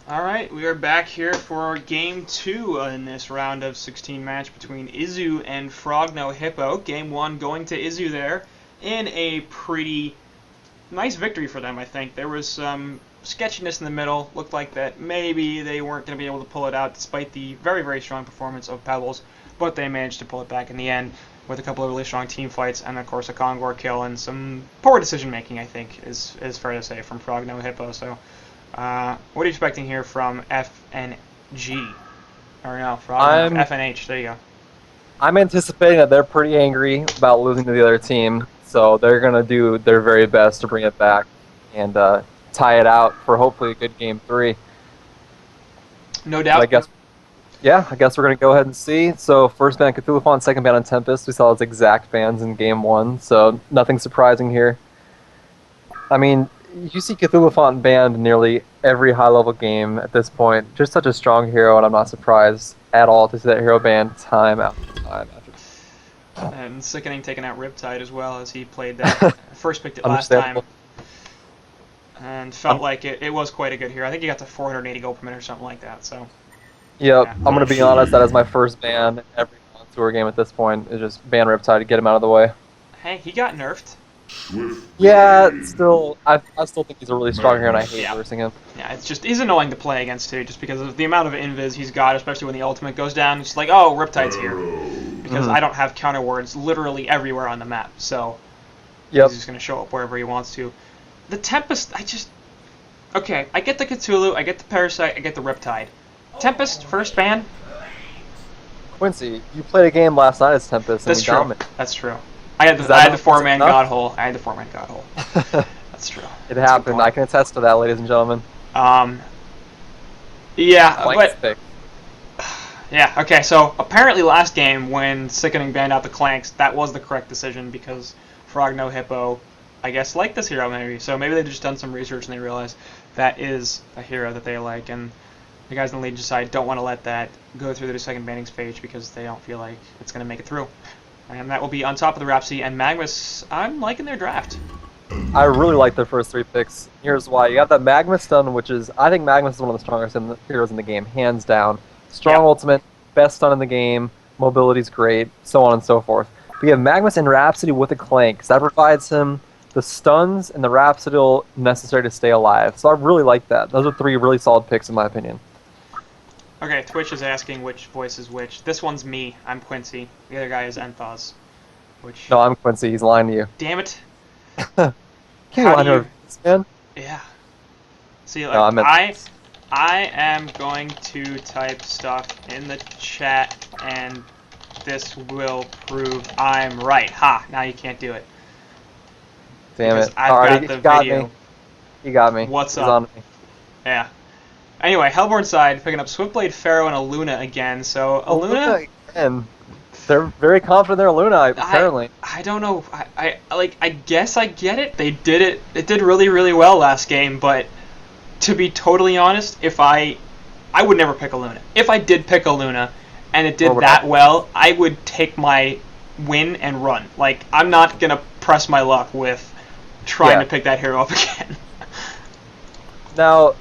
All right, we are back here for Game 2 in this round of 16 match between Izu and Frog No Hippo. Game 1 going to Izu there in a pretty nice victory for them, I think. There was some sketchiness in the middle. Looked like that maybe they weren't going to be able to pull it out despite the very, very strong performance of Pebbles, but they managed to pull it back in the end with a couple of really strong team fights and, of course, a Kongor kill and some poor decision-making, I think, is fair to say, from Frog No Hippo. So, what are you expecting here from FNG? Or no, Frog no, I'm FNH. There you go. I'm anticipating that they're pretty angry about losing to the other team, so they're gonna do their very best to bring it back and tie it out for hopefully a good game 3. No But doubt. I guess we're gonna go ahead and see. So first ban Cthulhuphon, second ban on Tempest. We saw its exact bans in game 1, so nothing surprising here. I mean, you see Cthulhuphon banned nearly every high-level game at this point. Just such a strong hero, and I'm not surprised at all to see that hero banned time after time after And sickening taking out Riptide as well as he played that. time. First picked it last time Understandable. and felt like it was quite a good hero. I think he got to 480 gold per minute or something like that. So, Yep, yeah. I'm gonna be honest. That is my first ban every HoN Tour game at this point. Is just ban Riptide to get him out of the way. Hey, he got nerfed. Yeah, still, I still think he's a really strong hero, and I hate Yeah. versing him. Yeah, it's just, he's annoying to play against too, just because of the amount of invis he's got, especially when the ultimate goes down. It's like, oh, Riptide's here. Because I don't have counter wards literally everywhere on the map, so Yep. he's just going to show up wherever he wants to. The Tempest, okay, I get the Cthulhu, I get the Parasite, I get the Riptide. Tempest, first ban? Quincy, you played a game last night as Tempest, and That's we true. dominated. That's true. I had Is the, that I had the not four-man enough? god hole. I had the four-man god hole. That's true. It happened. I can attest to that, ladies and gentlemen. Um, yeah, Blank but pick. yeah, okay. So apparently last game when Sickening banned out the Clanks, that was the correct decision because Frog No Hippo, I guess, liked this hero maybe. So maybe they've just done some research and they realized that is a hero that they like, and the guys in the Legion side don't want to let that go through their second banning page because they don't feel like it's going to make it through. And that will be on top of the Rhapsody and Magmus. I'm liking their draft. I really like their first 3 picks. Here's why. You got that Magma stun, which is, I think Magma is one of the strongest heroes in the game, hands down. Strong ultimate, best stun in the game, mobility's great, so on and so forth. But you have Magnus and Rhapsody with a Clank, so that provides him the stuns and the Rhapsody necessary to stay alive. So I really like that. Those are 3 really solid picks in my opinion. Okay, Twitch is asking which voice is which. This one's me. I'm Quincy. The other guy is Enthos. Which, No, I'm Quincy, he's lying to you. damn it. Can't How lie do to you... this, man. Yeah. See, like, No, I meant I am going to type stuff in the chat, and this will prove I'm right. Ha! Now you can't do it. damn Because it. I've Alright, got the he got video. me. He got me. What's He's up? on me. Yeah. Anyway, Hellborn side picking up Swiftblade, Pharaoh, and Aluna again. So Aluna, Again. They're very confident they're Luna, apparently. I don't know. I guess I get it. They did it. It did really, really well last game. But to be totally honest, if I would never pick Aluna. If I did pick Aluna, and it did that well, I would take my win and run. Like, I'm not gonna press my luck with trying to pick that hero up again. Now,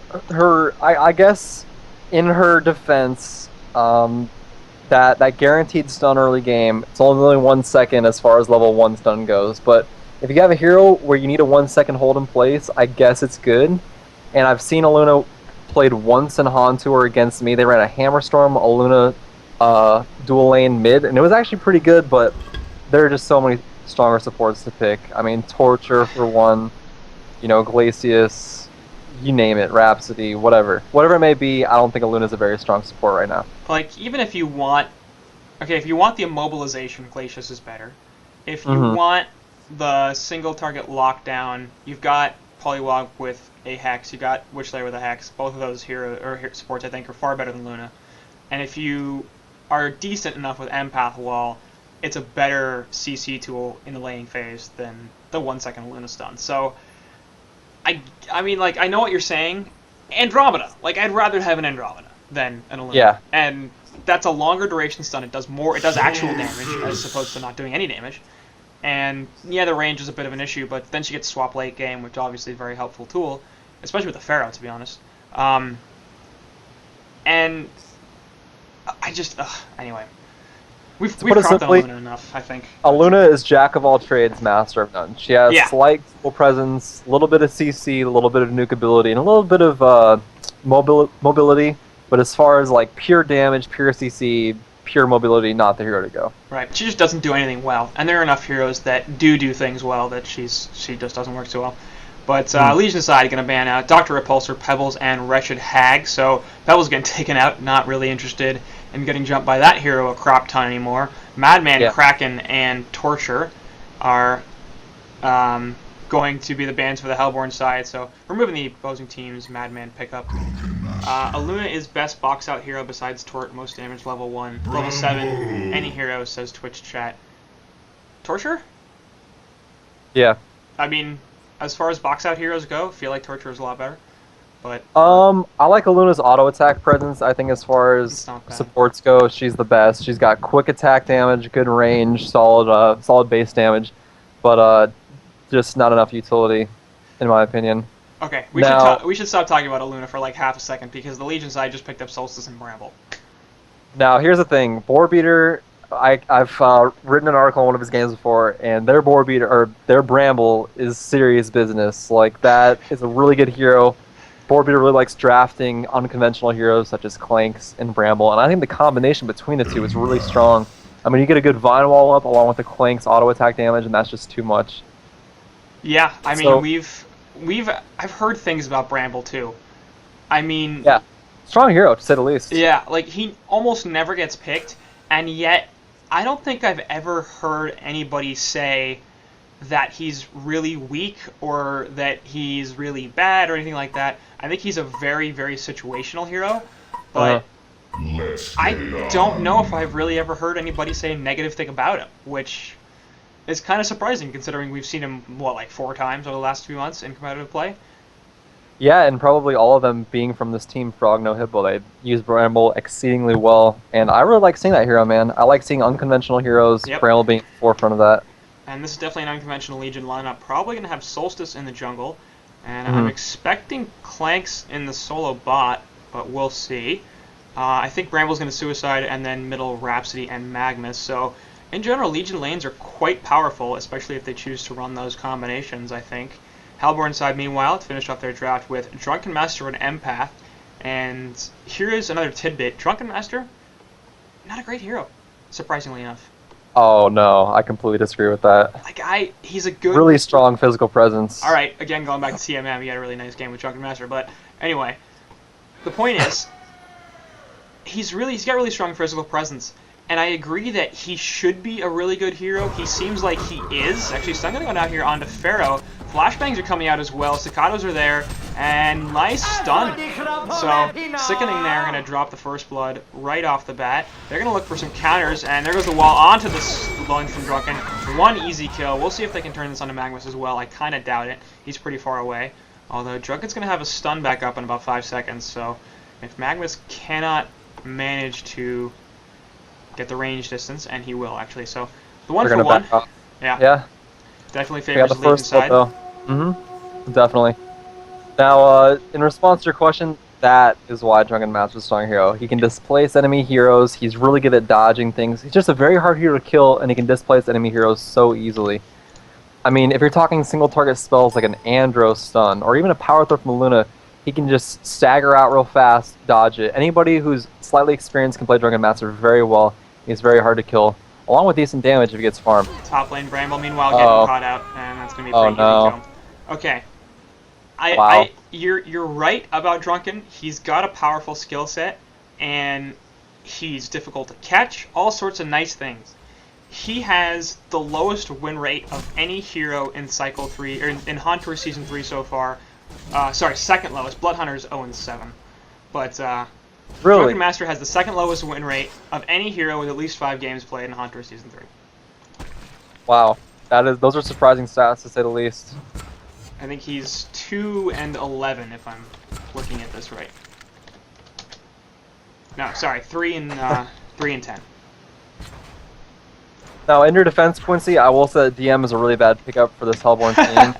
I guess, in her defense, that guaranteed stun early game, it's only 1 second as far as level 1 stun goes, but if you have a hero where you need a 1 second hold in place, I guess it's good. And I've seen Aluna played once in HoN Tour against me. They ran a Hammerstorm, Aluna dual lane mid, and it was actually pretty good, but there are just so many stronger supports to pick. I mean, Torture for one, Glacius, you name it, Rhapsody, whatever. Whatever it may be, I don't think Aluna's a very strong support right now. Like, even if you want... Okay, if you want the immobilization, Glacius is better. If you want the single target lockdown, you've got Polywog with a Hex, you got Witchlayer with a Hex. Both of those hero supports, I think, are far better than Luna. And if you are decent enough with Empath Wall, it's a better CC tool in the laning phase than the 1 second Luna stun. So, I mean, like, I know what you're saying. Andromeda. Like, I'd rather have an Andromeda than an Aluna. Yeah. And that's a longer duration stun. It does more. It does actual damage as opposed to not doing any damage. And yeah, the range is a bit of an issue, but then she gets swap late game, which obviously is a very helpful tool, especially with the Pharaoh, to be honest. And I just anyway. We've put it crapped on simply, Luna enough, I think. Luna is jack of all trades, master of none. She has Yeah. slight physical presence, a little bit of CC, a little bit of nuke ability, and a little bit of mobility. But as far as like pure damage, pure CC, pure mobility, not the hero to go. Right. She just doesn't do anything well, and there are enough heroes that do things well that she just doesn't work so well. But Legion side going to ban out Dr. Repulsor, Pebbles, and Wretched Hag. So Pebbles getting taken out. Not really interested in getting jumped by that hero a crop ton anymore. Madman, Yeah. Kraken, and Torture are going to be the bans for the Hellborn side. So removing the opposing team's Madman pickup. Aluna is best box out hero besides Tort, most damage level 1. Level 7, any hero, says Twitch chat. Torture? Yeah. I mean, as far as box out heroes go, I feel like Torture is a lot better. But I like Aluna's auto attack presence. I think as far as It's not bad. supports go, she's the best. She's got quick attack damage, good range, solid base damage, but just not enough utility, in my opinion. okay, we should stop talking about Aluna for like half a second because the Legion side just picked up Solstice and Bramble. Now here's the thing, Boar Beater. I've written an article on one of his games before, and their Boar Beater or their Bramble is serious business. Like that is a really good hero. Boar Beater really likes drafting unconventional heroes such as Clanks and Bramble, and I think the combination between the two is really strong. I mean, you get a good Vine Wall up along with the Clanks auto attack damage, and that's just too much. Yeah, I mean, So- I've heard things about Bramble too. I mean, Yeah, strong hero to say the least. yeah, like he almost never gets picked, and yet I don't think I've ever heard anybody say that he's really weak or that he's really bad or anything like that. I think he's a very, very situational hero, but I don't know if I've really ever heard anybody say a negative thing about him, which is kind of surprising considering we've seen him, like 4 times over the last few months in competitive play. Yeah, and probably all of them being from this team, Frog No Hippo. They use Bramble exceedingly well, and I really like seeing that hero, man. I like seeing unconventional heroes, Yep. Bramble being at the forefront of that. And this is definitely an unconventional Legion lineup. Probably going to have Solstice in the jungle. And I'm expecting Clanks in the solo bot, but we'll see. I think Bramble's going to Suicide, and then middle Rhapsody and Magnus. So, in general, Legion lanes are quite powerful, especially if they choose to run those combinations, I think. Hellborn side, meanwhile, finished off their draft with Drunken Master and Empath. And here is another tidbit. Drunken Master, not a great hero, surprisingly enough. Oh no, I completely disagree with that. Like, he's a good... Really strong physical presence. Alright, again, going back to TMM, he had a really nice game with Drunken Master, but anyway, the point is, he's got really strong physical presence, and I agree that he should be a really good hero. He seems like he is. Actually, so I'm going to go down here onto Pharaoh. Flashbangs are coming out as well, Staccatos are there, and nice stun. So, Sickening there, going to drop the first blood right off the bat. They're going to look for some counters, and there goes the wall onto the lung from Drunken. 1 easy kill. We'll see if they can turn this onto Magnus as well. I kind of doubt it. He's pretty far away. Although Drunken's going to have a stun back up in about 5 seconds, so if Magnus cannot manage to get the range distance, and he will actually, so the 1-for-1, yeah, definitely favors the Legion side. Definitely. Now, in response to your question, that is why Drunken Master is a strong hero. He can displace enemy heroes, he's really good at dodging things, he's just a very hard hero to kill, and he can displace enemy heroes so easily. I mean, if you're talking single target spells like an Andro stun, or even a power throw from Luna, he can just stagger out real fast, dodge it. Anybody who's slightly experienced can play Drunken Master very well. He's very hard to kill, along with decent damage if he gets farmed. Top lane Bramble, meanwhile, getting caught out, and that's going to be a pretty easy kill. Okay. Wow. You're right about Drunken. He's got a powerful skill set, and he's difficult to catch. All sorts of nice things. He has the lowest win rate of any hero in Cycle 3, or in HoN Tour Season 3 so far. Sorry, second lowest. Bloodhunter's 0-7. But, Really? Drunken Master has the second lowest win rate of any hero with at least 5 games played in HoN Tour Season 3. Wow. Those are surprising stats, to say the least. I think he's 2-11 if I'm looking at this right. No, sorry, 3-10. Now, in your defense, Quincy, I will say that DM is a really bad pickup for this Hellborn team.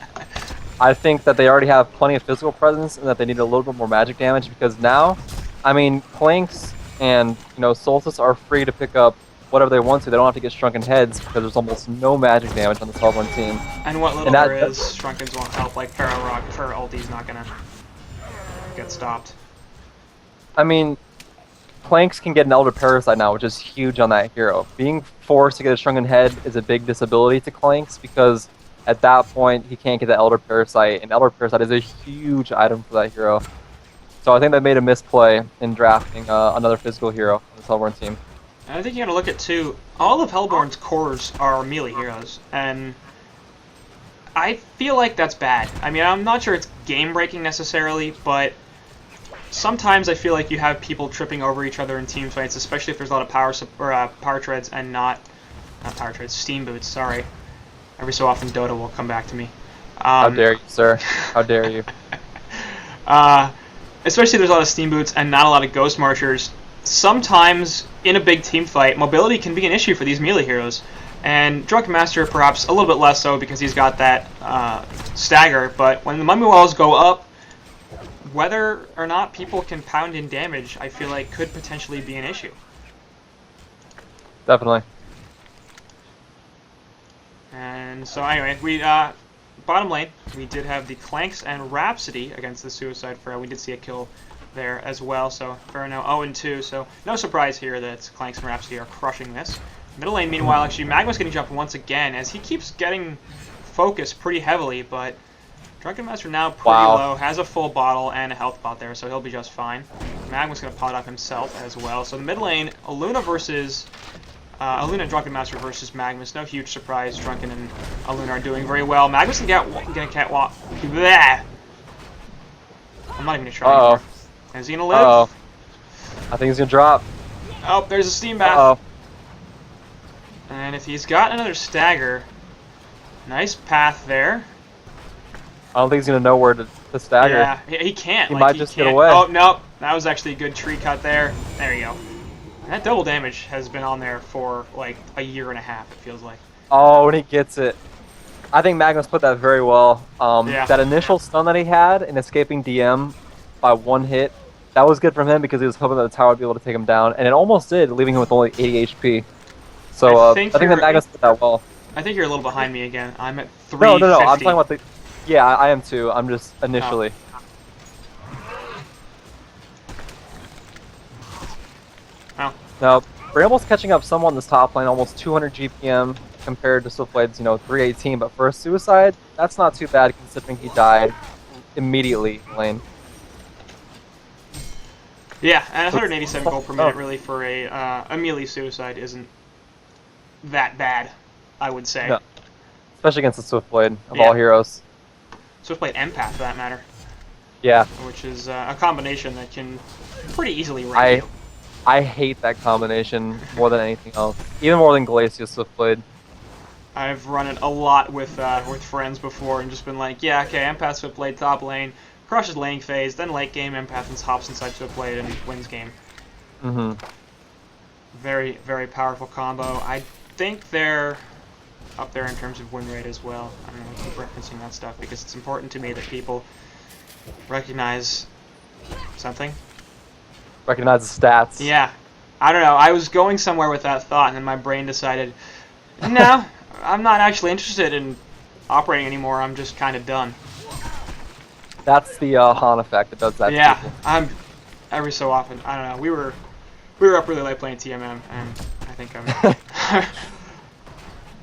I think that they already have plenty of physical presence and that they need a little bit more magic damage because now I mean, Clanks and Solstice are free to pick up whatever they want to. They don't have to get Shrunken Heads because there's almost no magic damage on the Sovereign team. And what little And there is, Shrunken's won't help. Like Pharaoh ulti's not gonna get stopped. I mean, Clanks can get an Elder Parasite now, which is huge on that hero. Being forced to get a Shrunken Head is a big disability to Clanks because at that point he can't get the Elder Parasite, and Elder Parasite is a huge item for that hero. So I think they made a misplay in drafting another physical hero on the Hellborn team. And I think you gotta look at too, all of Hellborn's cores are melee heroes, and I feel like that's bad. I mean, I'm not sure it's game breaking necessarily, but sometimes I feel like you have people tripping over each other in team fights, especially if there's a lot of power treads and not power treads, steam boots. Sorry, every so often Dota will come back to me. How dare you, sir? How dare you? Especially if there's a lot of steam boots and not a lot of ghost marchers. Sometimes in a big team fight, mobility can be an issue for these melee heroes. And Drunken Master perhaps a little bit less so because he's got that stagger, but when the mummy walls go up, whether or not people can pound in damage, I feel like could potentially be an issue. Definitely. And so anyway, we bottom lane, we did have the Clanks and Rhapsody against the Suicide Pharaoh. We did see a kill there as well, so Pharaoh now 0-2, so no surprise here that Clanks and Rhapsody are crushing this. Middle lane, meanwhile, actually, Magma's getting jumped once again, as he keeps getting focused pretty heavily, but Drunken Master now pretty low, has a full bottle and a health pot there, so he'll be just fine. Magma's going to pot up himself as well. So the mid lane, Aluna and Drunken Master versus Magnus. No huge surprise, Drunken and Aluna are doing very well. Magnus can get catwalk. Bleh. I'm not even going to try anymore. Is he going to live? I think he's going to drop. Oh, there's a steam bath. And if he's got another stagger, nice path there. I don't think he's going to know where to stagger. Yeah, he can't. He might just get away. Oh, no. That was actually a good tree cut there. There you go. That double damage has been on there for like a year and a half, it feels like. Oh, and he gets it. I think Magnus put that very well. Yeah. That initial stun that he had in escaping DM by one hit, that was good from him because he was hoping that the tower would be able to take him down, and it almost did, leaving him with only 80 HP. So I think that Magnus did that well. I think you're a little behind me again. I'm at 350. No, I'm talking about the... Yeah, I am too. I'm just initially. Oh. Now, we're almost catching up some on this top lane, almost 200 GPM compared to Swiftblade's, 318. But for a Suicide, that's not too bad considering he died immediately in lane. Yeah, and 187 gold per minute really for a melee Suicide isn't that bad, I would say. No. Especially against the Swiftblade of all heroes. Swiftblade Empath, for that matter. Yeah. Which is a combination that can pretty easily rank you. I hate that combination more than anything else. Even more than Glacius Swiftblade. I've run it a lot with friends before and just been like, yeah, okay, Empath Swiftblade top lane, crushes lane phase, then late game Empath hops inside Swiftblade and wins game. Mm-hmm. Very, very powerful combo. I think they're up there in terms of win rate as well. I don't know, I keep referencing that stuff because it's important to me that people recognize something. Recognize the stats. Yeah. I don't know, I was going somewhere with that thought and then my brain decided, no, I'm not actually interested in operating anymore, I'm just kind of done. That's the HoN effect that does that to people. I'm every so often, I don't know, we were up really late playing TMM and I think I'm...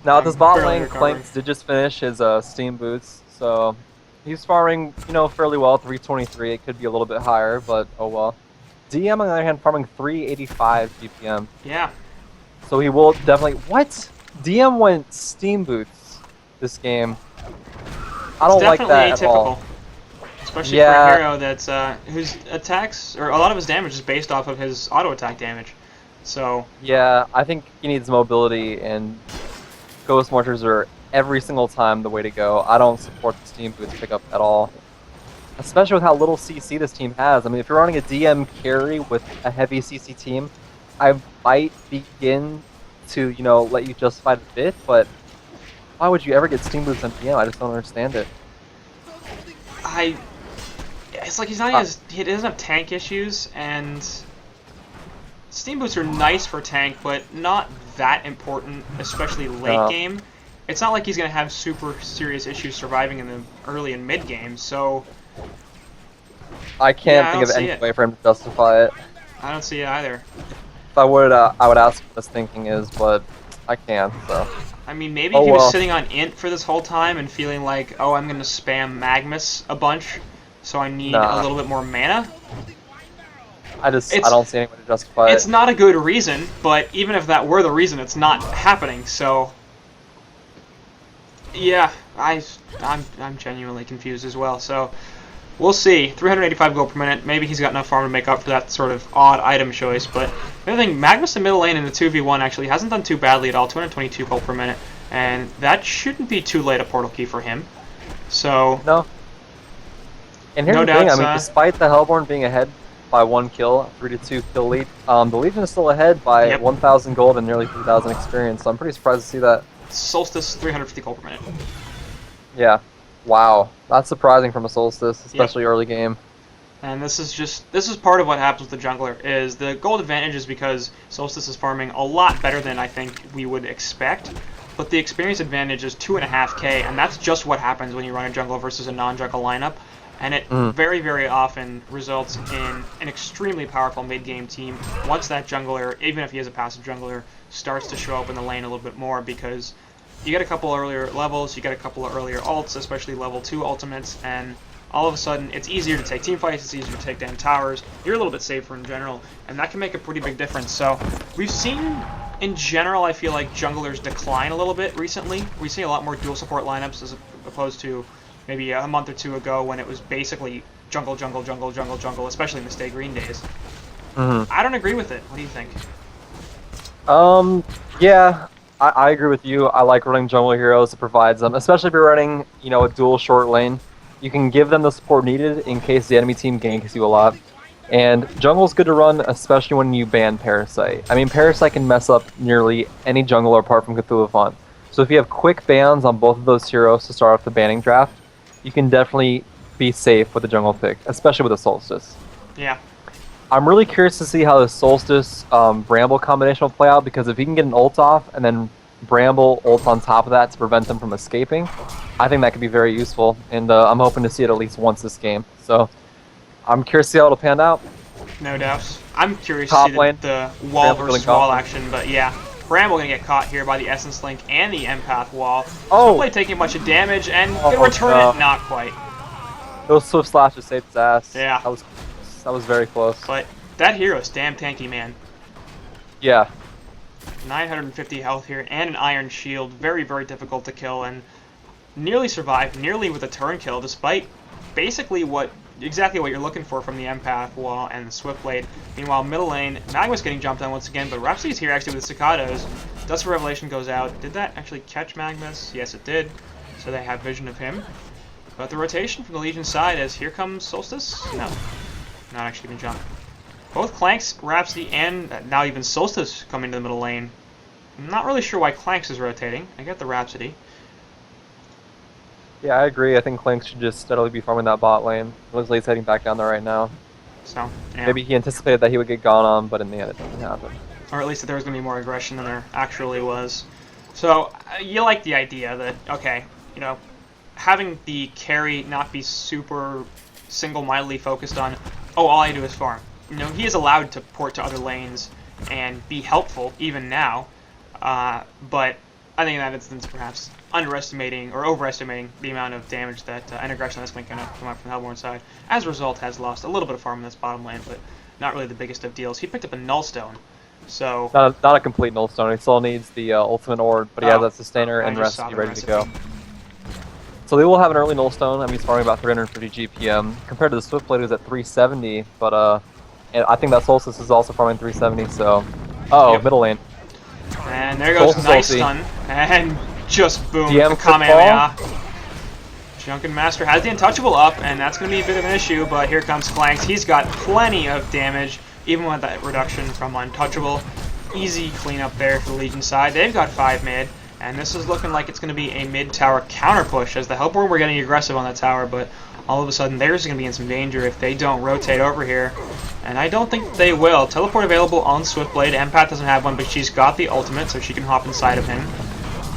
Now at this bot lane, Clanks did just finish his Steam Boots, so he's farming, fairly well, 323. It could be a little bit higher, but oh well. DM, on the other hand, farming 385 GPM. Yeah. So he will definitely... What? DM went Steam Boots this game. I don't like that at all. Especially for a hero that's whose attacks, or a lot of his damage is based off of his auto attack damage. So... Yeah, I think he needs mobility, and Ghost Marchers are every single time the way to go. I don't support the Steam Boots pickup at all. Especially with how little CC this team has. I mean, if you're running a DM carry with a heavy CC team, I might begin to, let you justify it a bit, but why would you ever get Steam Boots on DM? I just don't understand it. it's like he's not as, he doesn't have tank issues, and steam boots are nice for tank, but not that important, especially late game. It's not like he's going to have super serious issues surviving in the early and mid game, so I can't think of any way for him to justify it. I don't see it either. If I would ask what his thinking is, but I can't, so. I mean, maybe if he was sitting on int for this whole time and feeling like, oh, I'm going to spam Magnus a bunch, so I need a little bit more mana. I don't see any way to justify it. It's not a good reason, but even if that were the reason, it's not happening, so... Yeah, I'm genuinely confused as well, so... We'll see. 385 gold per minute. Maybe he's got enough farm to make up for that sort of odd item choice. But the other thing, Magnus in middle lane in the 2v1 actually hasn't done too badly at all. 222 gold per minute. And that shouldn't be too late a portal key for him. So... No. And here's the thing, I mean, despite the Hellborn being ahead by 1 kill, 3-2 kill lead, the Legion is still ahead by 1,000 gold and nearly 3,000 experience. So I'm pretty surprised to see that. Solstice, 350 gold per minute. Yeah. Wow, that's surprising from a Solstice, especially early game. And this is part of what happens with the jungler, is the gold advantage is because Solstice is farming a lot better than I think we would expect, but the experience advantage is 2.5k, and that's just what happens when you run a jungler versus a non-jungler lineup, and it very, very often results in an extremely powerful mid-game team once that jungler, even if he is a passive jungler, starts to show up in the lane a little bit more, because you get a couple earlier levels, you get a couple of earlier ults, especially level 2 ultimates, and all of a sudden it's easier to take team fights, it's easier to take down towers, you're a little bit safer in general, and that can make a pretty big difference. So we've seen, in general, I feel like junglers decline a little bit recently. We see a lot more dual support lineups as opposed to maybe a month or two ago when it was basically jungle, jungle, jungle, jungle, jungle, especially in the Stay Green days. I don't agree with it. What do you think? Yeah. I agree with you. I like running jungle heroes. It provides them, especially if you're running, you know, a dual short lane. You can give them the support needed in case the enemy team ganks you a lot. And jungle's good to run, especially when you ban Parasite. I mean, Parasite can mess up nearly any jungler apart from Cthulhu. So if you have quick bans on both of those heroes to start off the banning draft, you can definitely be safe with a jungle pick, especially with a Solstice. Yeah. I'm really curious to see how the Solstice Bramble combination will play out, because if he can get an ult off and then Bramble ult on top of that to prevent them from escaping, I think that could be very useful, and I'm hoping to see it at least once this game. So I'm curious to see how it'll pan out. No doubts. I'm curious to see the wall versus wall action, but yeah. Bramble gonna get caught here by the Essence Link and the Empath wall. Oh! Not taking much of damage, and gonna return it, not quite. Those Swift Slashes saved his ass. Yeah. That was very close. But that hero's damn tanky, man. Yeah. 950 health here and an Iron Shield. Very, very difficult to kill, and nearly survived, nearly with a turn kill, despite basically exactly what you're looking for from the Empath wall and the Swift Blade. Meanwhile, middle lane, Magma's getting jumped on once again, but Rhapsody's here actually with the Cicados. Dust of Revelation goes out. Did that actually catch Magnus? Yes, it did. So they have vision of him. But the rotation from the Legion side as here comes Solstice? No. Not actually even jump. Both Clanks, Rhapsody, and now even Solstice come into the middle lane. I'm not really sure why Clanks is rotating. I get the Rhapsody. Yeah, I agree. I think Clanks should just steadily be farming that bot lane. It looks like he's heading back down there right now. So, yeah. Maybe he anticipated that he would get gone on, but in the end it didn't happen. Or at least that there was going to be more aggression than there actually was. So, you like the idea that, okay, you know, having the carry not be super single-mindedly focused on, oh, all I do is farm. You know, he is allowed to port to other lanes and be helpful, even now, but I think in that instance, perhaps underestimating or overestimating the amount of damage that and aggression that's going to come up from the Hellborn side. As a result, has lost a little bit of farm in this bottom lane, but not really the biggest of deals. He picked up a Nullstone, so... Not a complete Nullstone. He still needs the Ultimate Orb, but he has that Sustainer and Recipe ready to go. So they will have an early Nullstone. I mean, he's farming about 350 GPM. Compared to the Swiftblade, who's at 370, but and I think that Solstice is also farming 370, so... middle lane. And there goes Solstice nice ulti. stun, and just boom, DM the Kamehameha. Junkin Master has the Untouchable up, and that's going to be a bit of an issue, but here comes Clanks. He's got plenty of damage, even with that reduction from Untouchable. Easy cleanup there for the Legion side. They've got 5 mid, and this is looking like it's going to be a mid-tower counter push, as the Hellborn were getting aggressive on that tower, but all of a sudden theirs is going to be in some danger if they don't rotate over here. And I don't think they will. Teleport available on Swiftblade. Empath doesn't have one, but she's got the ultimate, so she can hop inside of him.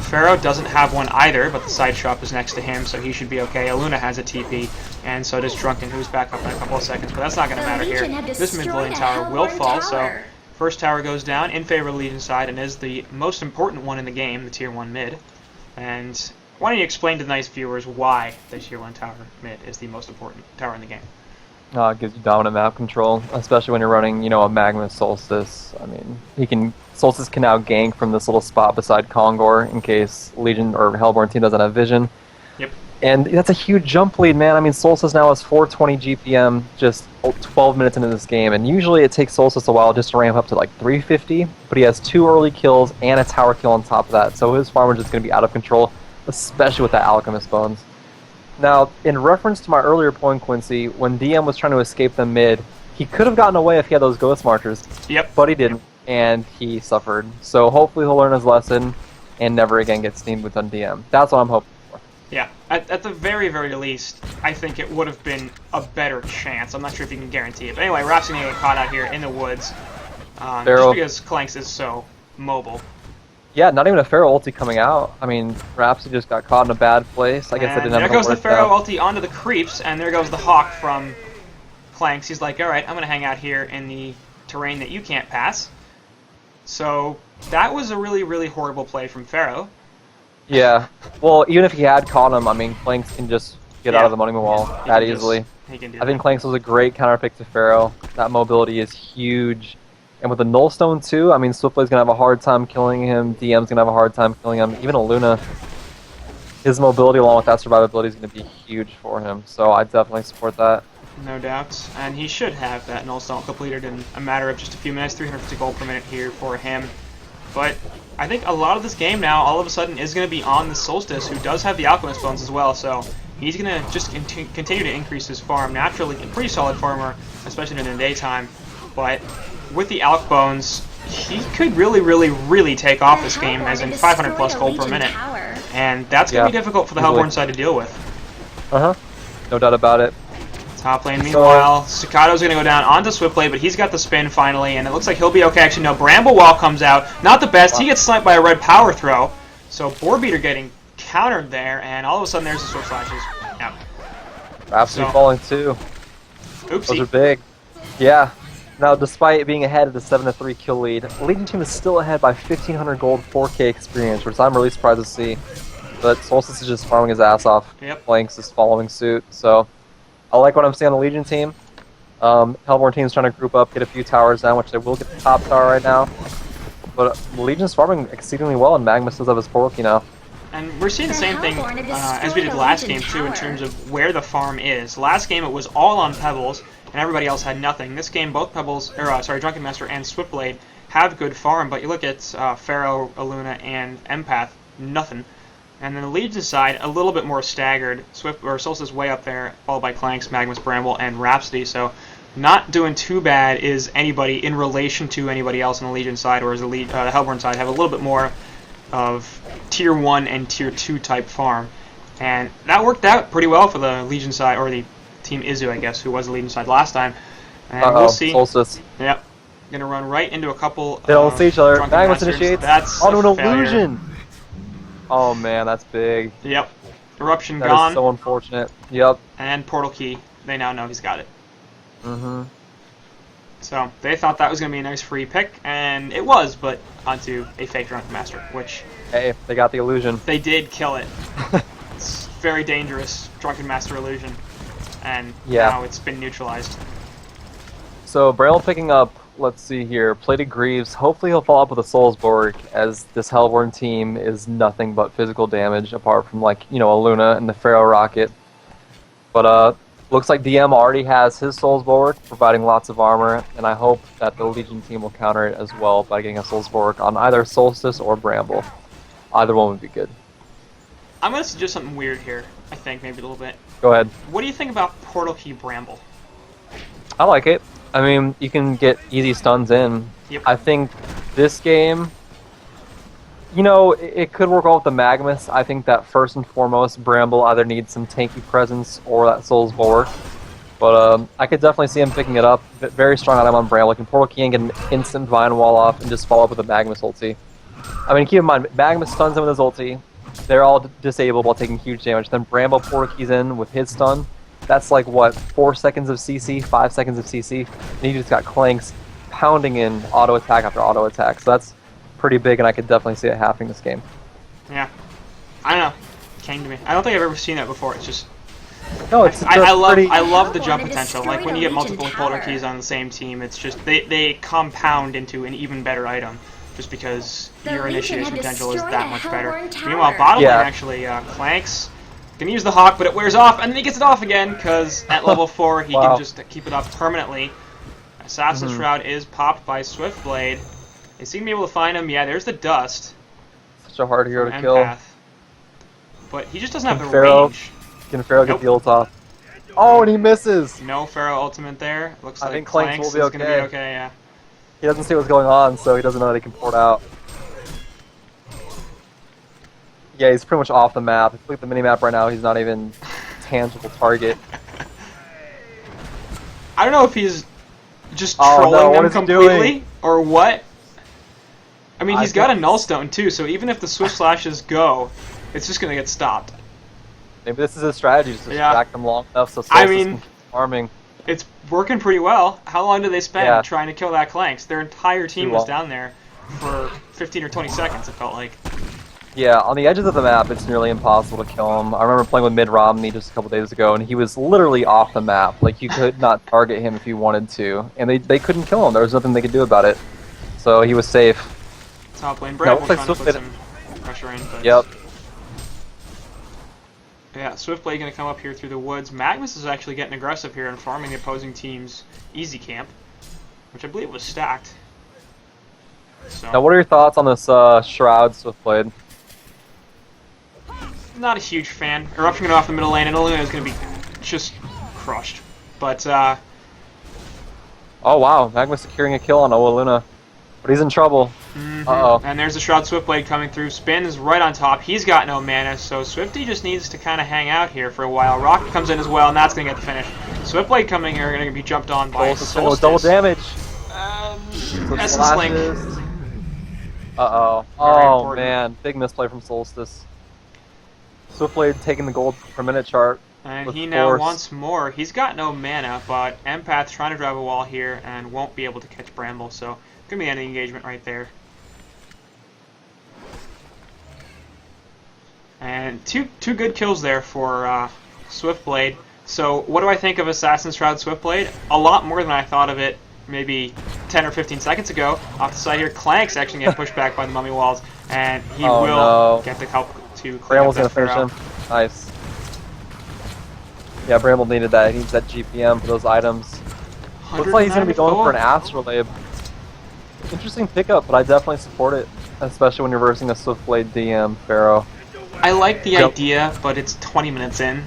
Pharaoh doesn't have one either, but the side shop is next to him, so he should be okay. Aluna has a TP, and so does Drunken, who's back up in a couple of seconds, but that's not going to matter here. This mid lane tower will fall, so first tower goes down in favor of the Legion side, and is the most important one in the game, the tier 1 mid. And why don't you explain to the nice viewers why the tier 1 tower mid is the most important tower in the game? It gives you dominant map control, especially when you're running, you know, a Magma Solstice. I mean, Solstice can now gank from this little spot beside Kongor in case Legion or Hellborn team doesn't have vision. Yep. And that's a huge jump lead, man. I mean, Solstice now has 420 GPM just 12 minutes into this game, and usually it takes Solstice a while just to ramp up to like 350, but he has 2 early kills and a tower kill on top of that, so his farm is just going to be out of control, especially with that Alchemist Bones. Now, in reference to my earlier point, Quincy, when DM was trying to escape the mid, he could have gotten away if he had those Ghost Marchers. Yep. But he didn't, and he suffered. So hopefully he'll learn his lesson and never again get steamed with on DM. That's what I'm hoping for. Yeah, at the very, very least, I think it would have been a better chance. I'm not sure if you can guarantee it. But anyway, Rap's going to get caught out here in the woods. Just because Clanks is so mobile. Yeah, not even a Pharaoh ulti coming out. I mean, Rhapsody just got caught in a bad place. I guess I didn't have there goes the Pharaoh ulti onto the creeps, and there goes the Hawk from Clanks. He's like, alright, I'm going to hang out here in the terrain that you can't pass. So, that was a really, really horrible play from Pharaoh. Yeah. Well, even if he had caught him, I mean, Clanks can just get out of the money wall that easily. He can do I think Clanks was a great counter pick to Pharaoh. That mobility is huge. And with the Nullstone too, I mean, Swiftblade's gonna have a hard time killing him. DM's gonna have a hard time killing him. Even Aluna, his mobility along with that survivability is gonna be huge for him. So I definitely support that. No doubt. And he should have that Nullstone completed in a matter of just a few minutes. 350 gold per minute here for him. But I think a lot of this game now, all of a sudden, is going to be on the Solstice, who does have the Alchemist Bones as well. So he's going to just continue to increase his farm. Naturally, a pretty solid farmer, especially in the daytime. But with the Alch Bones, he could really, really, really take off this game, as in 500 plus gold per minute. And that's going to be difficult for the Hellborn side to deal with. No doubt about it. Top lane, meanwhile, Staccato's going to go down onto Swiftblade, but he's got the spin finally, and it looks like he'll be okay. Actually, no, Bramble Wall comes out. Not the best. He gets sniped by a red power throw. So Boarbeater getting countered there, and all of a sudden there's the Sword Slashes. Yep. Absolutely falling too. Oopsie. Those are big. Yeah. Now, despite being ahead of the 7-3 kill lead, Legion team is still ahead by 1,500 gold, 4K experience, which I'm really surprised to see. But Solstice is just farming his ass off. Yep. Blanks is following suit, so I like what I'm seeing on the Legion team. Hellborn team's trying to group up, get a few towers down, which they will get the top tower right now. But Legion's farming exceedingly well, and Magma still have his portal key now. And we're seeing the same thing as we did last game, too, in terms of where the farm is. Last game, it was all on Pebbles, and everybody else had nothing. This game, both Pebbles, Drunken Master and Swiftblade have good farm, but you look at Pharaoh, Aluna, and Empath, nothing. And then the Legion side, a little bit more staggered. Solstice way up there, followed by Clanks, Magmus, Bramble, and Rhapsody. So not doing too bad is anybody in relation to anybody else on the Legion side, whereas the Hellborn side have a little bit more of Tier 1 and Tier 2 type farm. And that worked out pretty well for the Legion side, or the Team Izu, I guess, who was the Legion side last time. And we'll see. Solstice. Yep. Gonna run right into a couple They don't see each other. Magmus initiates. That's onto an illusion. Oh man, that's big. Yep. Eruption that gone. That is so unfortunate. Yep. And Portal Key. They now know he's got it. Mm-hmm. So they thought that was going to be a nice free pick, and it was, but onto a fake Drunken Master, which... Hey, they got the illusion. They did kill it. It's very dangerous, Drunken Master illusion. And now it's been neutralized. So Braille picking up, let's see here, Plated Greaves. Hopefully he'll follow up with a Soulsborg, as this Hellborn team is nothing but physical damage, apart from, like, you know, Aluna and the Pharaoh Rocket. But, looks like DM already has his Soulsborg, providing lots of armor, and I hope that the Legion team will counter it as well by getting a Soulsborg on either Solstice or Bramble. Either one would be good. I'm going to suggest something weird here, I think, maybe a little bit. Go ahead. What do you think about Portal Key Bramble? I like it. I mean, you can get easy stuns in. Yep. I think this game, You know, it could work well with the Magnus. I think that first and foremost, Bramble either needs some tanky presence or that Soul's Bulwark. But I could definitely see him picking it up. Very strong item on Bramble. Can Portal Key and get an instant Vine Wall off and just follow up with a Magnus ulti. I mean, keep in mind, Magnus stuns him with his ulti. They're all disabled while taking huge damage. Then Bramble Portal Keys in with his stun. That's like, what, 4 seconds of CC, 5 seconds of CC? And he just got Clanks pounding in auto attack after auto attack. So that's pretty big, and I could definitely see it happening this game. Yeah. I don't know. It came to me. I don't think I've ever seen that before. It's just... No, it's I love the jump potential. Like, when you get multiple Portal Keys on the same team, it's just... They compound into an even better item. Just because your initiation potential is that much better. Meanwhile, bottom lane actually Clanks can use the Hawk, but it wears off, and then he gets it off again, because at level 4 he can just keep it up permanently. Assassin's Shroud is popped by Swiftblade. Is he going to be able to find him? Yeah, there's the dust. Such a hard hero to kill. But he just doesn't have the range. Can Pharaoh get the ult off? Oh, and he misses! No Pharaoh ultimate there. Looks like think Clanks will be is going to be okay, yeah. He doesn't see what's going on, so he doesn't know that he can port out. Yeah, he's pretty much off the map. If you look at the minimap right now, he's not even a tangible target. I don't know if he's just trolling them completely, or what. I mean, he's got a Nullstone too, so even if the Swift Slashes go, it's just going to get stopped. Maybe this is his strategy, just to distract them long enough so Solstice can keep farming. It's working pretty well. How long did they spend trying to kill that Clanks? Their entire team was down there for 15 or 20 seconds, it felt like. Yeah, on the edges of the map, it's nearly impossible to kill him. I remember playing with Mid Romney just a couple days ago, and he was literally off the map. Like, you could not target him if you wanted to, and they couldn't kill him. There was nothing they could do about it. So he was safe. Top lane, Bramble trying to put some pressure in, but... Yep. Yeah, Swiftblade going to come up here through the woods. Magnus is actually getting aggressive here and farming the opposing team's easy camp, which I believe was stacked. So. Now, what are your thoughts on this Shroud Swiftblade? Not a huge fan. Eruption going off the middle lane, and Oluna is going to be just crushed. But, oh wow, Magnus securing a kill on Oluna. But he's in trouble. Uh-oh. And there's the Shroud Swiftblade coming through. Spins right on top. He's got no mana, so Swifty just needs to kind of hang out here for a while. Rocket comes in as well, and that's going to get the finish. Swiftblade coming here, going to be jumped on by Solstice. Double damage. Essence Link. Uh-oh. Oh, man. Big misplay from Solstice. Swiftblade taking the gold per minute chart. And he now wants more. He's got no mana, but Empath trying to drive a wall here and won't be able to catch Bramble, so gonna be an engagement right there. And two good kills there for Swiftblade. So what do I think of Assassin's Shroud Swiftblade? A lot more than I thought of it maybe 10 or 15 seconds ago. Off the side here, Clanks actually get pushed back by the mummy walls, and he will get the help to clear Bramble's gonna finish him. Nice. Yeah, Bramble needed that. He needs that GPM for those items. Looks like he's gonna be going for an Astrolabe. Interesting pickup, but I definitely support it, especially when you're versing a Swiftblade DM Pharaoh. I like the idea, but it's 20 minutes in.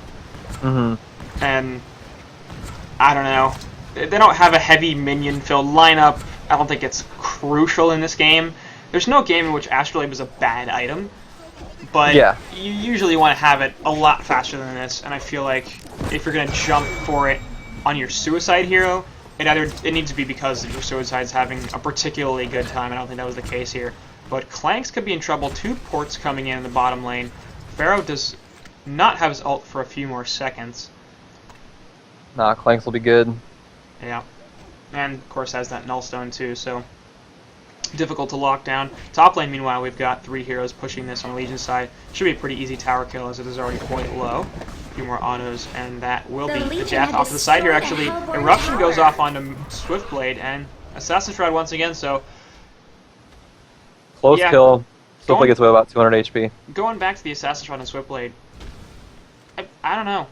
And I don't know. They don't have a heavy minion-filled lineup. I don't think it's crucial in this game. There's no game in which Astrolabe is a bad item, but you usually want to have it a lot faster than this, and I feel like if you're going to jump for it on your Suicide hero, it needs to be because your Suicide's having a particularly good time. I don't think that was the case here. But Clanks could be in trouble. 2 ports coming in the bottom lane. Pharaoh does not have his ult for a few more seconds. Nah, Clanks will be good. Yeah. And, of course, has that Nullstone, too, so difficult to lock down. Top lane, meanwhile, we've got 3 heroes pushing this on Legion's side. Should be a pretty easy tower kill, as it is already quite low. A few more autos, and that will be the death. Off to the side here, actually, Eruption goes off onto Swiftblade, and Assassin's Shroud once again, so... Close kill. Swiftblade gets away about 200 HP. Going back to the Assassin's Shroud and Swiftblade, I don't know.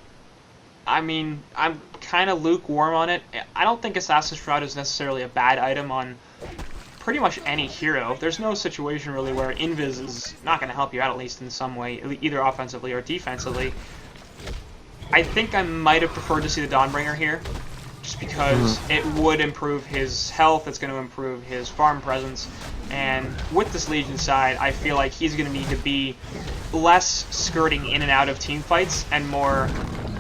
I mean, I'm kind of lukewarm on it. I don't think Assassin's Shroud is necessarily a bad item on pretty much any hero. There's no situation really where Invis is not going to help you out, at least in some way, either offensively or defensively. I think I might have preferred to see the Dawnbringer here, just because it would improve his health, it's going to improve his farm presence, and with this Legion side, I feel like he's going to need to be less skirting in and out of team fights and more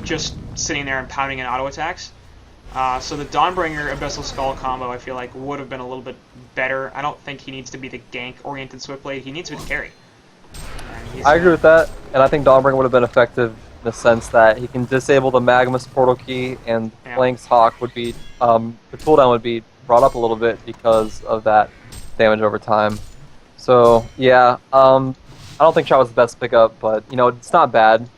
just sitting there and pounding in auto attacks. So the Dawnbringer Abyssal Skull combo, I feel like, would have been a little bit better. I don't think he needs to be the gank-oriented Swiftblade. He needs to be the carry. I agree with that, and I think Dawnbringer would have been effective in the sense that he can disable the Magmus portal key, and Flank's Hawk would be, the cooldown would be brought up a little bit because of that damage over time. So, yeah, I don't think Shao was the best pickup, but, you know, it's not bad.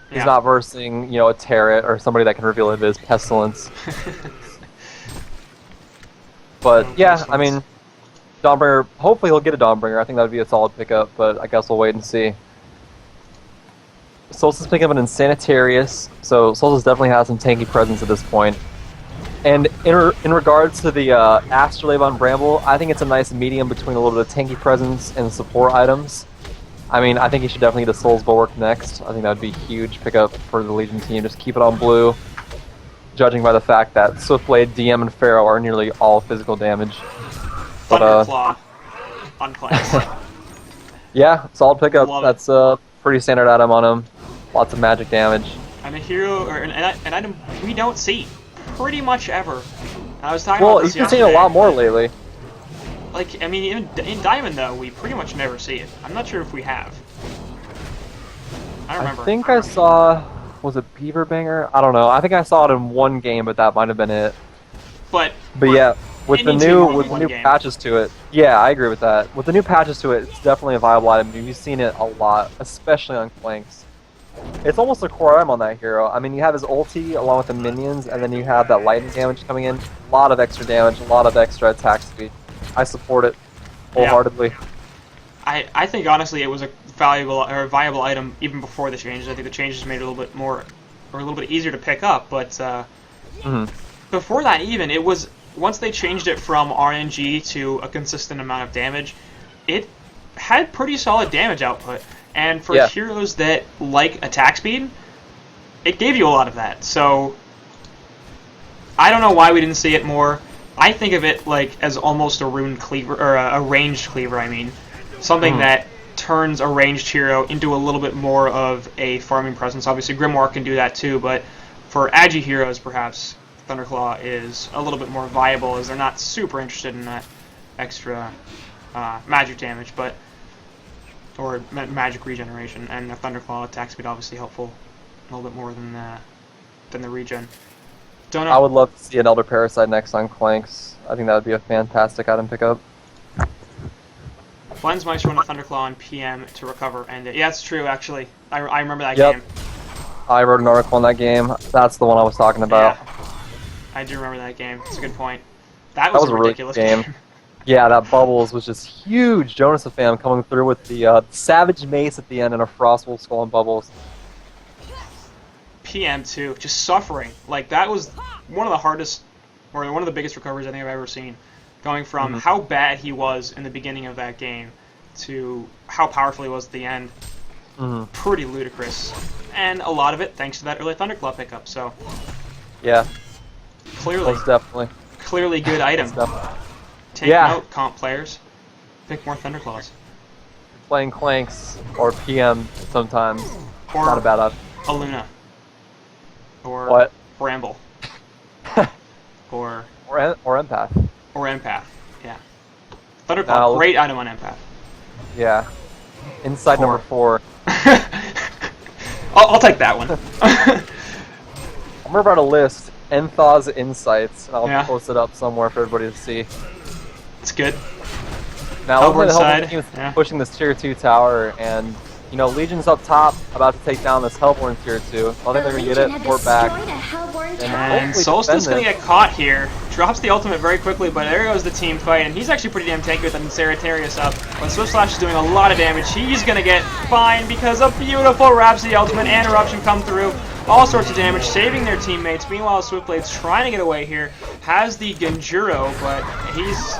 He's not versing, you know, a Turret or somebody that can reveal his Pestilence. But, yeah, I mean, Dawnbringer, hopefully he'll get a Dawnbringer. I think that would be a solid pickup, but I guess we'll wait and see. Solstice picking up an Insanitarius, so Solstice definitely has some tanky presence at this point. And in regards to the Astrolabe on Bramble, I think it's a nice medium between a little bit of tanky presence and support items. I mean, I think he should definitely get a Soul's Bulwark next. I think that would be a huge pickup for the Legion team. Just keep it on blue, judging by the fact that Swiftblade, DM, and Pharaoh are nearly all physical damage. Thunderclaw on Clanks. Yeah, solid pickup. That's a pretty standard item on him. Lots of magic damage. And a hero, or an item we don't see pretty much ever. I was talking about this yesterday. Well, you've been seeing a lot more lately. Like, I mean, even in Diamond, though, we pretty much never see it. I'm not sure if we have. I don't remember. I think I saw... Was it Beaver Banger? I don't know. I think I saw it in one game, but that might have been it. But yeah, with the new patches to it, yeah, I agree with that. With the new patches to it, it's definitely a viable item. You've seen it a lot, especially on Clanks. It's almost a core item on that hero. I mean, you have his ulti along with the minions, and then you have that lightning damage coming in. A lot of extra damage, a lot of extra attack speed. I support it wholeheartedly. Yeah. I think honestly it was a valuable or a viable item even before the changes. I think the changes made it a little bit more or a little bit easier to pick up, but before that even it was once they changed it from RNG to a consistent amount of damage, it had pretty solid damage output. And for heroes that like attack speed, it gave you a lot of that. So I don't know why we didn't see it more. I think of it like as almost a rune cleaver, or a ranged cleaver, I mean. Something that turns a ranged hero into a little bit more of a farming presence. Obviously Grimoire can do that too, but for agi heroes perhaps Thunderclaw is a little bit more viable as they're not super interested in that extra magic damage, or magic regeneration, and the Thunderclaw attack speed obviously helpful a little bit more than the regen. Don't know. I would love to see an Elder Parasite next on Clanks. I think that would be a fantastic item pickup. Lensmeister won a Thunderclaw on PM to recover, and yeah, it's true actually. I remember that game. I wrote an article on that game. That's the one I was talking about. Yeah. I do remember that game. It's a good point. That was a ridiculous really game. Yeah, that Bubbles was just huge. Jonas fam coming through with the Savage Mace at the end and a Frostwolf Skull and Bubbles. PM too, just suffering. Like that was one of the hardest, or one of the biggest recoveries I think I've ever seen. Going from how bad he was in the beginning of that game to how powerful he was at the end. Pretty ludicrous. And a lot of it thanks to that early Thunderclaw pickup, so... Yeah. Clearly. Most definitely. Clearly good item. Take note, comp players. Pick more Thunderclaws. Playing Clanks or PM sometimes. Or not a bad option. A Luna. Or Bramble. or Empath. Or Empath, yeah. Thunderclaw, great item on Empath. Yeah. Inside number 4. I'll take that one. I'm gonna write a list. Enthaw's Insights. I'll post it up somewhere for everybody to see. It's good. Now, looking at the Hellborn team pushing this tier 2 tower, and you know, Legion's up top, about to take down this Hellborn tier 2. I think they're gonna get it, port back. And Solstice gonna get caught here. Drops the ultimate very quickly, but there goes the team fight, and he's actually pretty damn tanky with Insanitarius up. When Swift Slash is doing a lot of damage, he's gonna get fine because a beautiful Rhapsody ultimate and Eruption come through. All sorts of damage, saving their teammates. Meanwhile, Swiftblade's trying to get away here. Has the Genjuro, but he's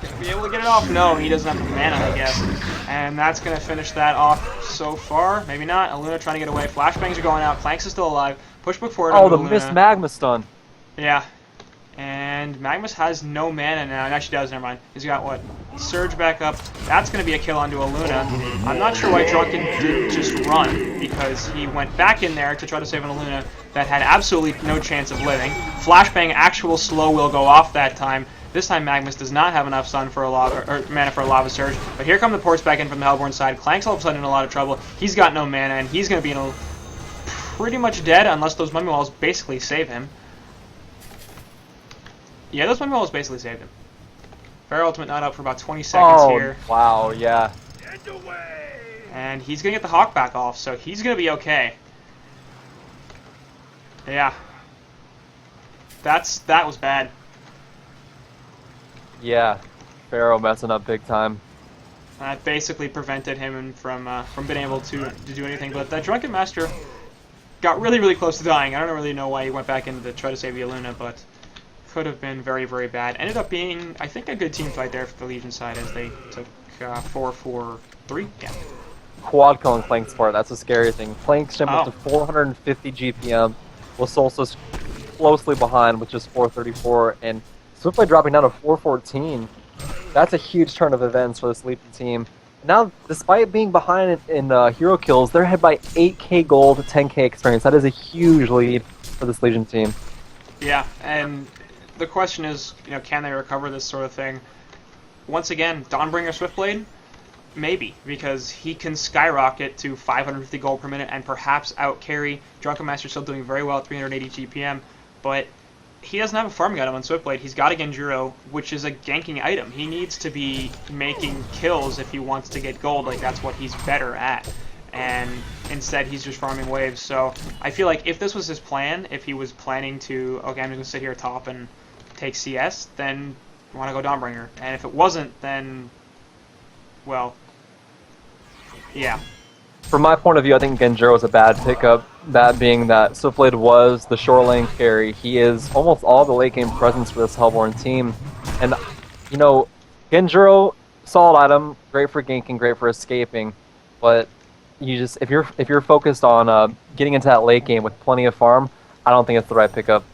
gonna be able to get it off. No, he doesn't have the mana, I guess. And that's gonna finish that off so far. Maybe not. Aluna trying to get away. Flashbangs are going out. Clanks is still alive. Pushbook forward. Oh, the missed Magma stun. Yeah. And Magnus has no mana now. And actually does, never mind. He's got what? Surge back up. That's going to be a kill onto a Luna. I'm not sure why Drunken didn't just run, because he went back in there to try to save an Luna that had absolutely no chance of living. Flashbang actual slow will go off that time. This time Magnus does not have enough sun for a lava, or mana for a lava surge. But here come the ports back in from the Hellborn side. Clank's all of a sudden in a lot of trouble. He's got no mana, and he's going to be pretty much dead unless those mummy walls basically save him. Yeah, those mummy walls basically saved him. Fair ultimate not up for about 20 seconds here. Wow, yeah. And he's going to get the Hawk back off, so he's going to be okay. Yeah. That was bad. Yeah. Pharaoh messing up big time. That basically prevented him from being able to do anything. But that Drunken Master got really, really close to dying. I don't really know why he went back in to try to save the Luna, but could have been very, very bad. Ended up being, I think, a good team fight there for the Legion side as they took 4-4-3. Yeah. Quad killing Clank's part, that's a scary thing. Clank's jumped up to 450 GPM, was also closely behind with just 434, and Swiftblade dropping down to 414. That's a huge turn of events for this Legion team. Now, despite being behind in hero kills, they're ahead by 8k gold, 10k experience. That is a huge lead for this Legion team. Yeah, and the question is, can they recover this sort of thing? Once again, Dawnbringer Swiftblade? Maybe, because he can skyrocket to 550 gold per minute and perhaps out-carry. Drunken Master still doing very well at 380 GPM, but he doesn't have a farming item on Swiftblade. He's got a Genjuro, which is a ganking item. He needs to be making kills if he wants to get gold. Like, that's what he's better at. And instead, he's just farming waves. So I feel like if this was his plan, if he was planning to, okay, I'm just going to sit here top and take CS, then I want to go Dawnbringer. And if it wasn't, then, well, yeah. From my point of view, I think Genjuro was a bad pickup. That being that Swiftblade was the short lane carry. He is almost all the late game presence for this Hellborn team. And, Genjuro, solid item, great for ganking, great for escaping. But you just if you're focused on getting into that late game with plenty of farm, I don't think it's the right pickup.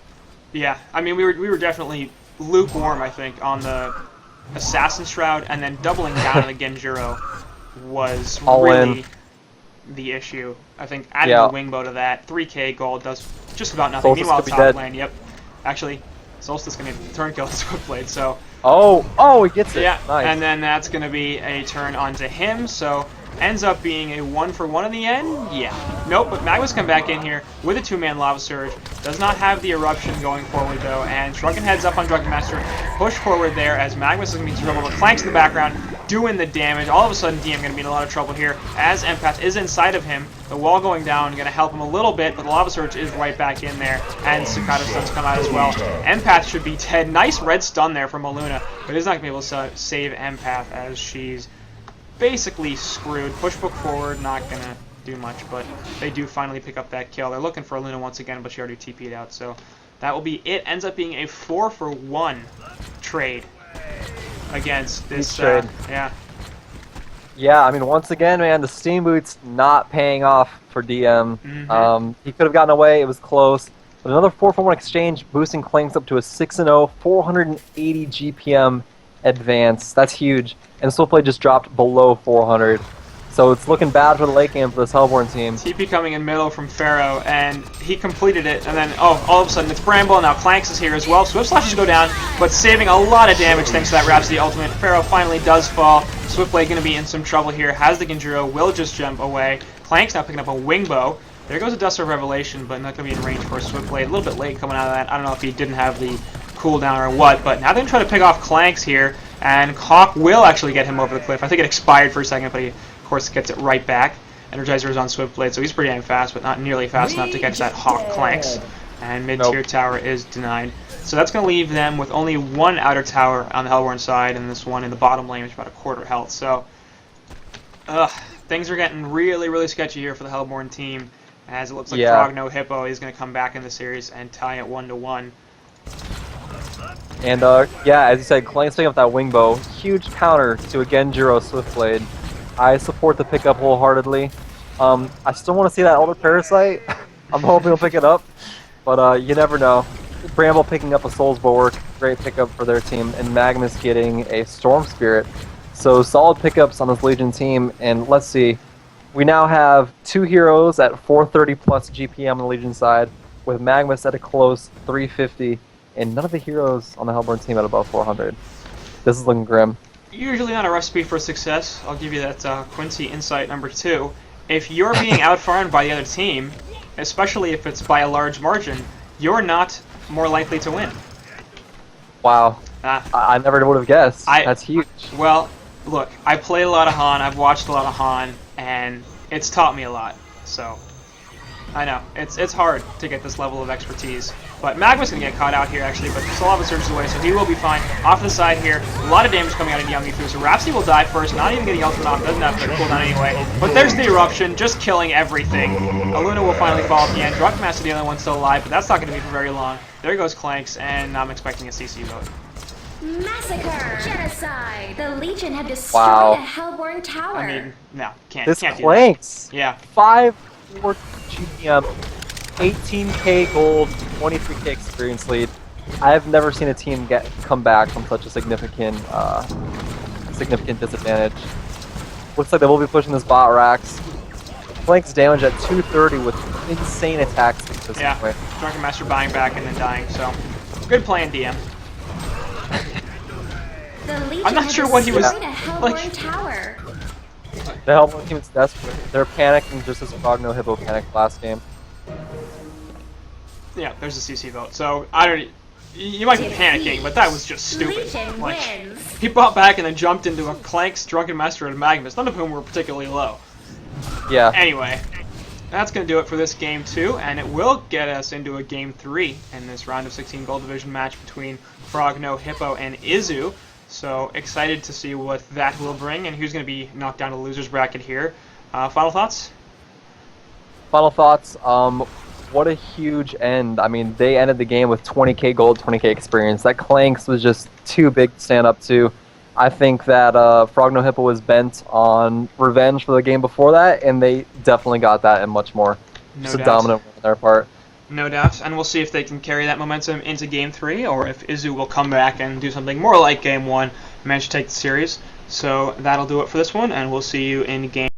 Yeah, I mean, we were definitely lukewarm, I think, on the Assassin Shroud, and then doubling down on the Genjuro was really the issue. I think adding the Wingbow to that, 3k gold does just about nothing. Solstice Meanwhile, top dead. lane, yep. Actually, Solstice going to turn kill Swiftblade, so... Oh, he gets it. Yeah, nice. And then that's going to be a turn onto him, so ends up being a 1-for-1 in the end? Yeah. Nope, but Magnus come back in here with a 2-man Lava Surge. Does not have the Eruption going forward, though, and Shrunken heads up on Drunken Master. Push forward there as Magnus is going to be in trouble, but Clank's in the background doing the damage. All of a sudden, DM going to be in a lot of trouble here as Empath is inside of him. The wall going down, going to help him a little bit, but the Lava Surge is right back in there, and Cicada Stuns come out as well. Empath should be dead. Nice red stun there from Maluna, but is not going to be able to save Empath as she's basically screwed. Push book forward, not going to do much, but they do finally pick up that kill. They're looking for Luna once again, but she already TP'd out, so that will be it. Ends up being a 4-for-1 trade against this. Yeah. Yeah, I mean, once again, man, the Steam Boot's not paying off for DM. He could have gotten away. It was close. But another 4-for-1 exchange, boosting Clanks up to a 6-0, 480 GPM advance. That's huge. And Swiftblade just dropped below 400. So it's looking bad for the late game for this Hellborn team. TP coming in middle from Pharaoh, and he completed it, and then, all of a sudden it's Bramble, now Clanks is here as well. Swift Slashes go down, but saving a lot of damage thanks to that Rhapsody ultimate. Pharaoh finally does fall. Swiftblade going to be in some trouble here, has the Genjuro, will just jump away. Clanks now picking up a Wingbow. There goes a Dust of Revelation, but not going to be in range for Swiftblade. A little bit late coming out of that. I don't know if he didn't have the cooldown or what, but now they're going to try to pick off Clanks here, and Hawk will actually get him over the cliff. I think it expired for a second, but he, of course, gets it right back. Energizer is on Swiftblade, so he's pretty damn fast, but not nearly fast enough to catch that Hawk Clanks. And mid-tier tower is denied. So that's going to leave them with only one outer tower on the Hellborn side, and this one in the bottom lane, which is about a quarter health. So, things are getting really, really sketchy here for the Hellborn team, as it looks like Frog No Hippo is going to come back in the series and tie it 1-1. And yeah, as you said, Clanks picking up that Wingbow, huge counter to a Genjuro Swiftblade. I support the pickup wholeheartedly. I still want to see that Elder Parasite. I'm hoping he'll pick it up, but you never know. Bramble picking up a Soul's Bulwark, great pickup for their team, and Magnus getting a Storm Spirit. So solid pickups on this Legion team, and let's see. We now have 2 heroes at 430 plus GPM on the Legion side, with Magnus at a close 350, and none of the heroes on the Hellborn team at above 400. This is looking grim. Usually not a recipe for success. I'll give you that Quincy insight number 2. If you're being outfarmed by the other team, especially if it's by a large margin, you're not more likely to win. Wow. I never would have guessed. That's huge. Well, look, I play a lot of HoN, I've watched a lot of HoN, and it's taught me a lot. So, I know, it's hard to get this level of expertise. But Magma's going to get caught out here, actually, but Solava surges away, so he will be fine. Off the side here, a lot of damage coming out of Young Mifu, so Rhapsody will die first, not even getting ultimate off, doesn't have the cooldown anyway. But there's the Eruption, just killing everything. Aluna will finally fall at the end. Drunken Master, the only one still alive, but that's not going to be for very long. There goes Clanks, and I'm expecting a CC vote. Massacre! Genocide! The Legion have destroyed a Hellborn tower. I mean, no, can't This do that. Clanks! Yeah. 5 GPM, 18k gold, 23k experience lead. I've never seen a team come back from such a significant disadvantage. Looks like they will be pushing this bot racks. Flanks damage at 230 with insane attacks at this point. Drunken Master buying back and then dying, so good plan, DM. I'm not sure what he was like. Tower. The Hellborn team is desperate. They're panicking just as Frog No Hippo panicked last game. Yeah, there's a CC vote. So I don't. You might be panicking, but that was just stupid. Like, he bought back and then jumped into a Clanks, Drunken Master, and Magnus, none of whom were particularly low. Yeah. Anyway, that's going to do it for this game 2, and it will get us into a game 3 in this round of 16 Gold Division match between Frog No Hippo and Izu. So excited to see what that will bring and who's going to be knocked down to the losers bracket here. Final thoughts? Final thoughts. What a huge end. I mean, they ended the game with 20k gold, 20k experience. That Clanks was just too big to stand up to. I think that Frog No Hippo was bent on revenge for the game before that, and they definitely got that and much more. Just a dominant win on their part. No doubt, and we'll see if they can carry that momentum into Game 3, or if Izu will come back and do something more like Game 1 and manage to take the series. So that'll do it for this one, and we'll see you in Game